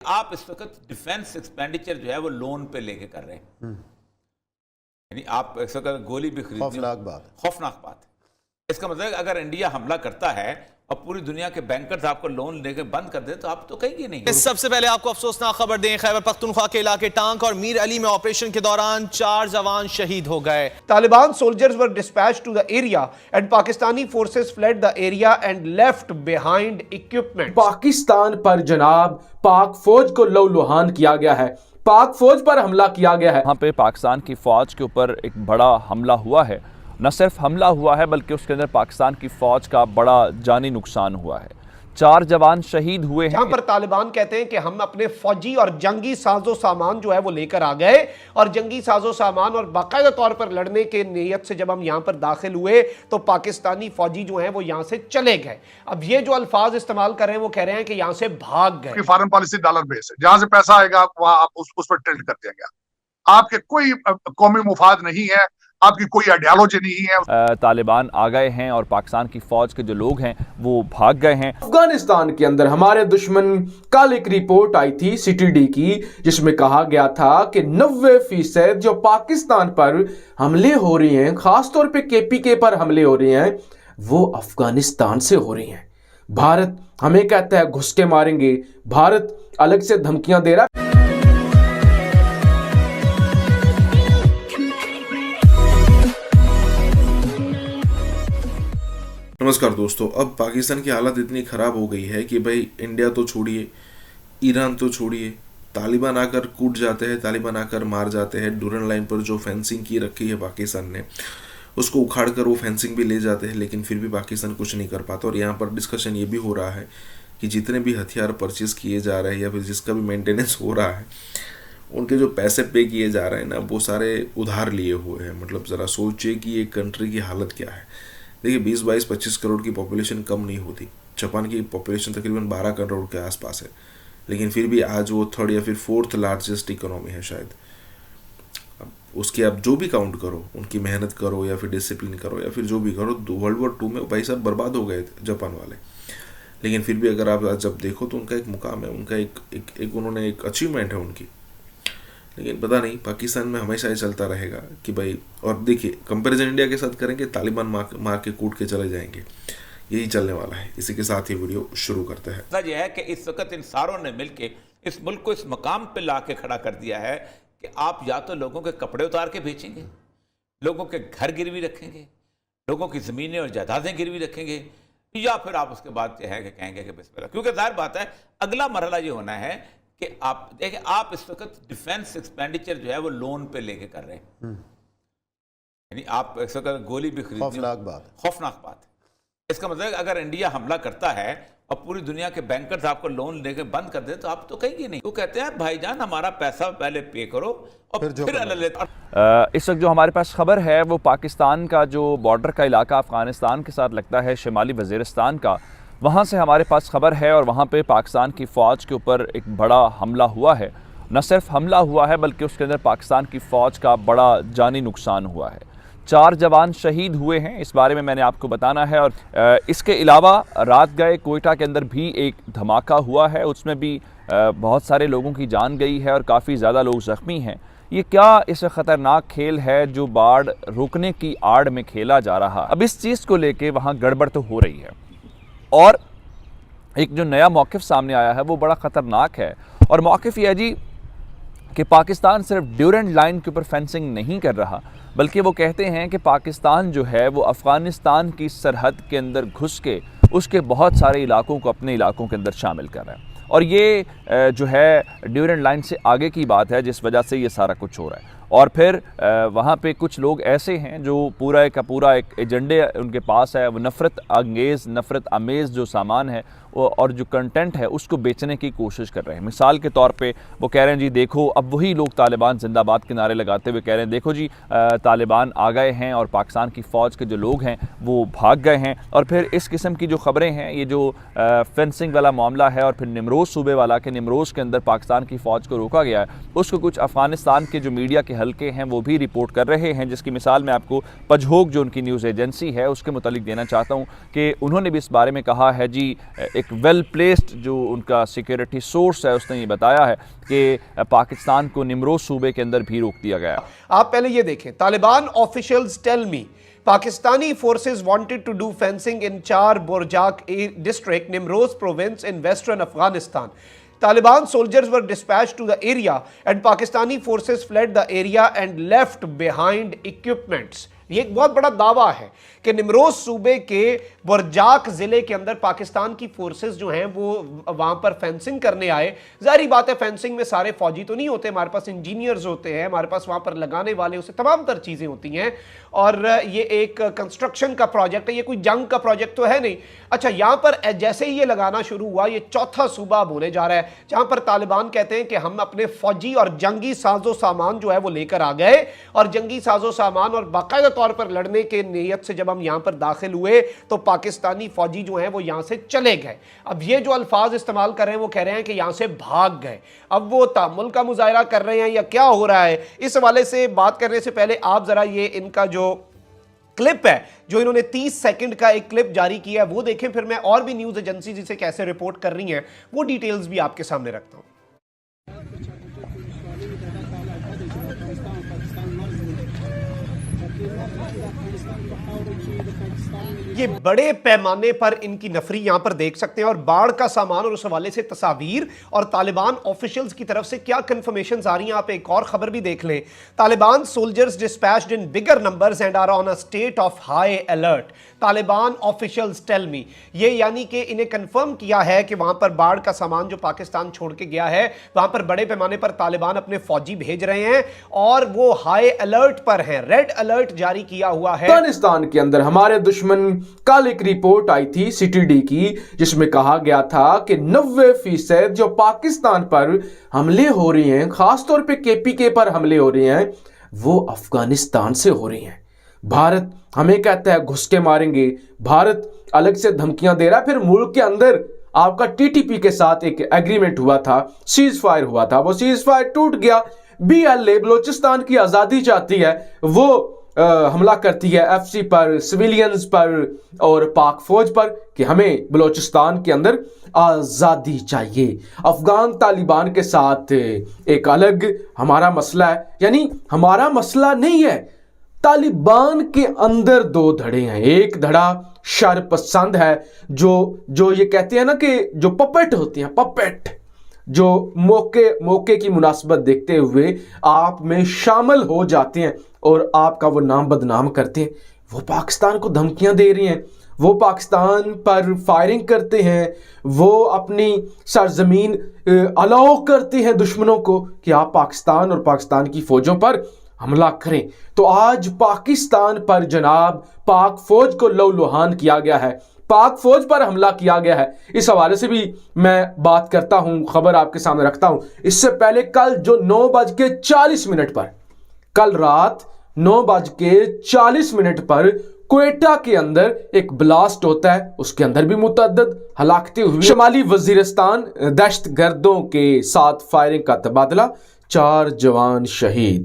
आप इस वक्त डिफेंस एक्सपेंडिचर जो है वो लोन पे लेके कर रहे हैं। यानी आप इस वक्त गोली भी खरीद, खौफनाक बात है। इसका मतलब अगर इंडिया हमला करता है और पूरी दुनिया के बैंकर्स आपको लोन लेके बंद कर दे तो आप तो कहेंगे नहीं। सबसे पहले आपको अफसोसनाक खबर दें, खैबर पख्तूनख्वा के इलाके टांक और मीर अली में ऑपरेशन के दौरान 4 जवान शहीद हो गए। Taliban soldiers were dispatched to the area and Pakistani forces fled the area and left behind equipment। Pakistan पर जनाब पाक फौज को लहूलुहान किया गया है, पाक फौज पर हमला किया गया है। यहाँ पे पाकिस्तान की फौज के ऊपर एक बड़ा हमला हुआ है। न सिर्फ हमला हुआ है बल्कि उसके अंदर पाकिस्तान की फौज का बड़ा जानी नुकसान हुआ है। 4 जवान शहीद हुए हैं। यहाँ पर तालिबान कहते हैं कि हम अपने फौजी और जंगी साजो सामान जो है वो लेकर आ गए और जंगी साजो सामान और बाकायदा तौर पर लड़ने के नीयत से जब हम यहाँ पर दाखिल हुए तो पाकिस्तानी फौजी जो हैं वो यहाँ से चले गए। अब ये जो अल्फाज इस्तेमाल कर रहे हैं वो कह रहे हैं कि यहाँ से भाग गए। फॉरेन पॉलिसी डॉलर बेस है, जहां से पैसा आएगा वहां आप उस पर टिल्ट कर देंगे। आपके कोई कौमी मुफाद नहीं है, आपकी कोई आइडियोलॉजी नहीं है। तालिबान आ गए हैं और पाकिस्तान की फौज के जो लोग हैं वो भाग गए हैं। अफगानिस्तान के अंदर हमारे दुश्मन कल एक रिपोर्ट आई थी सीटीडी की जिसमें कहा गया था कि 90% जो पाकिस्तान पर हमले हो रहे हैं, खासतौर पे केपीके पर हमले हो रहे हैं, वो अफगानिस्तान से हो रहे हैं। भारत हमें कहता है घुस के मारेंगे, भारत अलग से धमकियां दे रहा है। नमस्कार दोस्तों, अब पाकिस्तान की हालत इतनी ख़राब हो गई है कि भाई इंडिया तो छोड़िए, ईरान तो छोड़िए, तालिबान आकर कूट जाते हैं, तालिबान आकर मार जाते हैं। डूरन लाइन पर जो फेंसिंग की रखी है पाकिस्तान ने उसको उखाड़ कर वो फेंसिंग भी ले जाते हैं, लेकिन फिर भी पाकिस्तान कुछ नहीं कर पाता। और यहाँ पर डिस्कशन ये भी हो रहा है कि जितने भी हथियार परचेज़ किए जा रहे हैं या फिर जिसका भी मेंटेनेंस हो रहा है, उनके जो पैसे पे किए जा रहे हैं ना, वो सारे उधार लिए हुए हैं। मतलब ज़रा सोचिए कि एक कंट्री की हालत क्या है। देखिए 20-22-25 करोड़ की पॉपुलेशन कम नहीं होती। जापान की पॉपुलेशन तकरीबन 12 करोड़ के आसपास है, लेकिन फिर भी आज वो 3rd या फिर 4th लार्जेस्ट इकोनॉमी है शायद। अब उसके आप जो भी काउंट करो, उनकी मेहनत करो या फिर डिसिप्लिन करो या फिर जो भी करो, वर्ल्ड वॉर 2 में भाई साहब बर्बाद हो गए थे जापान वाले। लेकिन फिर भी अगर आप जब देखो तो उनका एक मुकाम है, उनका एक उन्होंने एक अचीवमेंट है उनकी। लेकिन पता नहीं पाकिस्तान में हमेशा ये चलता रहेगा कि भाई, और देखिए कंपैरिजन इंडिया के साथ करेंगे, तालिबान मार के कूट के चले जाएंगे, यही चलने वाला है। इसी के साथ ही वीडियो शुरू करते हैं। यह है कि इस वक्त इन सारों ने मिलकर इस मुल्क को इस मकाम पे ला के खड़ा कर दिया है कि आप या तो लोगों के कपड़े उतार के बेचेंगे, लोगों के घर गिरवी रखेंगे, लोगों की ज़मीनें और जायदादें गिरवी रखेंगे, या फिर आप उसके बाद जो है कि कहेंगे कि बिस्मिल्लाह। क्योंकि जाहिर बात है अगला मरहला ये होना है कि आप देखें, आप इस वक्त डिफेंस एक्सपेंडिचर जो है वो लोन पे लेके कर रहे हैं। यानी आप इस वक्त गोली भी खरीद, खौफनाक बात है। इसका मतलब अगर इंडिया हमला करता है और पूरी दुनिया के बैंकर्स आपको लोन लेके बंद कर दे तो आप तो कहेंगे नहीं। वो कहते हैं भाईजान हमारा पैसा पहले पे करो और फिर इस वक्त जो हमारे पास खबर है वो पाकिस्तान का जो बॉर्डर का इलाका अफगानिस्तान के साथ लगता है, शिमाली वज़ीरिस्तान का, वहाँ से हमारे पास खबर है। और वहाँ पे पाकिस्तान की फ़ौज के ऊपर एक बड़ा हमला हुआ है। न सिर्फ हमला हुआ है बल्कि उसके अंदर पाकिस्तान की फ़ौज का बड़ा जानी नुकसान हुआ है। 4 जवान शहीद हुए हैं, इस बारे में मैंने आपको बताना है। और इसके अलावा रात गए कोयटा के अंदर भी एक धमाका हुआ है, उसमें भी बहुत सारे लोगों की जान गई है और काफ़ी ज़्यादा लोग ज़ख्मी हैं। ये क्या इस ख़तरनाक खेल है जो बाढ़ रुकने की आड़ में खेला जा रहा। अब इस चीज़ को लेके वहाँ गड़बड़ तो हो रही है और एक जो नया मौक़िफ़ सामने आया है वो बड़ा ख़तरनाक है। और मौक़िफ़ ये है जी कि पाकिस्तान सिर्फ ड्यूरेंट लाइन के ऊपर फेंसिंग नहीं कर रहा, बल्कि वो कहते हैं कि पाकिस्तान जो है वो अफ़गानिस्तान की सरहद के अंदर घुस के उसके बहुत सारे इलाकों को अपने इलाकों के अंदर शामिल कर रहा है। और ये जो है ड्यूरेंट लाइन से आगे की बात है जिस वजह से ये सारा कुछ हो रहा है। और फिर वहाँ पे कुछ लोग ऐसे हैं जो पूरा का पूरा एक एजेंडे उनके पास है, वो नफ़रत आमेज़ जो सामान है और जो कंटेंट है उसको बेचने की कोशिश कर रहे हैं। मिसाल के तौर पे वो कह रहे हैं जी देखो, अब वही लोग तालिबान जिंदाबाद के नारे लगाते हुए कह रहे हैं देखो जी तालिबान आ गए हैं और पाकिस्तान की फ़ौज के जो लोग हैं वो भाग गए हैं। और फिर इस किस्म की जो ख़बरें हैं, ये जो फेंसिंग वाला मामला है और फिर निमरोज़ सूबे वाला कि निमरोज़ के अंदर पाकिस्तान की फ़ौज को रोका गया है, उसको कुछ अफ़गानिस्तान के जो मीडिया के हल्के हैं वो भी रिपोर्ट कर रहे हैं। जिसकी मिसाल मैं आपको पजहोक जो उनकी न्यूज़ एजेंसी है उसके मुतालिक देना चाहता हूँ कि उन्होंने भी इस बारे में कहा है जी, एक वेल प्लेस्ड जो उनका सिक्योरिटी सोर्स है उसने ये बताया है कि पाकिस्तान को निमरोज सूबे के अंदर भी रोक दिया गया। आप पहले ये देखें, Taliban officials tell me Pakistani forces wanted to do fencing in Char Borjak district, Nimroz province in western Afghanistan. Taliban soldiers were dispatched to the area and Pakistani forces fled the area and left behind equipments. ये एक बहुत बड़ा दावा है कि निमरोज सूबे के बरजाक जिले के अंदर पाकिस्तान की फोर्सेस जो हैं वो वहां पर फेंसिंग करने आए। जाहिर बात है, फेंसिंग में सारे फौजी तो नहीं होते, हमारे पास इंजीनियर्स होते हैं, हमारे पास वहां पर लगाने वाले उसे तमाम तर चीजें होती हैं और ये एक कंस्ट्रक्शन का प्रोजेक्ट है, ये कोई जंग का प्रोजेक्ट तो है नहीं। अच्छा, यहां पर जैसे ही ये लगाना शुरू हुआ, ये चौथा सूबा अब होने जा रहा है जहां पर तालिबान कहते हैं कि हम अपने फौजी और जंगी साजो सामान जो है वो लेकर आ गए और जंगी साजो सामान और बाकायदा तौर पर लड़ने के नीयत से जब हम यहां पर दाखिल हुए तो पाकिस्तानी फौजी जो हैं वो यहां से चले गए। अब ये जो अल्फाज इस्तेमाल कर रहे हैं वो कह रहे हैं कि यहां से भाग गए। अब वो तामुल का मुजाहरा कर रहे हैं या क्या हो रहा है, इस हवाले से बात करने से पहले आप जरा ये इनका जो क्लिप है जो इन्होंने 30 सेकंड का एक क्लिप जारी किया है वो देखें, फिर मैं और भी न्यूज एजेंसी जिसे कैसे रिपोर्ट कर रही हैं वो डिटेल्स भी आपके सामने रखता हूं। ये बड़े पैमाने पर इनकी नफरी यहां पर देख सकते हैं और बाढ़ का सामान और उस हवाले से तस्वीर और तालिबान ऑफिशियल्स की तरफ से क्या कंफर्मेशन आ रही हैं। आप एक और खबर भी देख लें, Taliban soldiers dispatched in bigger numbers and are on a state of high alert. Taliban officials tell me, ये यानी कि इन्हें कंफर्म किया है कि वहां पर बाढ़ का सामान जो पाकिस्तान छोड़ के गया है वहां पर बड़े पैमाने पर तालिबान अपने फौजी भेज रहे हैं और वो हाई अलर्ट पर हैं, रेड अलर्ट जारी किया हुआ है। अफगानिस्तान के अंदर हमारे दुश्मन, कल एक रिपोर्ट आई थी सीटीडी की जिसमें कहा गया था कि 90% जो पाकिस्तान पर हमले हो रहे हैं, खासतौर पे केपीके पर हमले हो रहे हैं, वो अफगानिस्तान से हो रहे हैं। भारत हमें कहता है घुस के मारेंगे, भारत अलग से धमकियां दे रहा है, फिर मुल्क के अंदर आपका टीटीपी के साथ एक एग्रीमेंट हुआ था, सीज फायर हुआ था, वो सीज फायर टूट गया। बीएलए बलोचिस्तान की आजादी चाहती है, वो हमला करती है एफसी पर, सिविलियंस पर और पाक फौज पर कि हमें बलोचिस्तान के अंदर आजादी चाहिए। अफगान तालिबान के साथ एक अलग हमारा मसला है, यानी हमारा मसला नहीं है, तालिबान के अंदर दो धड़े हैं। एक धड़ा शरपसंद है जो ये कहते हैं ना कि जो पपेट होती हैं, पपेट जो मौके की मुनासबत देखते हुए आप में शामिल हो जाते हैं और आपका वो नाम बदनाम करते हैं। वो पाकिस्तान को धमकियां दे रही हैं, वो पाकिस्तान पर फायरिंग करते हैं, वो अपनी सरजमीन अलाउ करते हैं दुश्मनों को कि आप पाकिस्तान और पाकिस्तान की फौजों पर हमला करें। तो आज पाकिस्तान पर जनाब पाक फौज को लहूलुहान किया गया है, पाक फौज पर हमला किया गया है। इस हवाले से भी मैं बात करता हूं, खबर आपके सामने रखता हूं। इससे पहले कल जो 9:40 पर, कल रात 9:40 पर क्वेटा के अंदर एक ब्लास्ट होता है, उसके अंदर भी मुतअद्दिद हलाकतें हुई। शुमाली वजीरिस्तान दहशतगर्दों के साथ फायरिंग का तबादला, 4 जवान शहीद।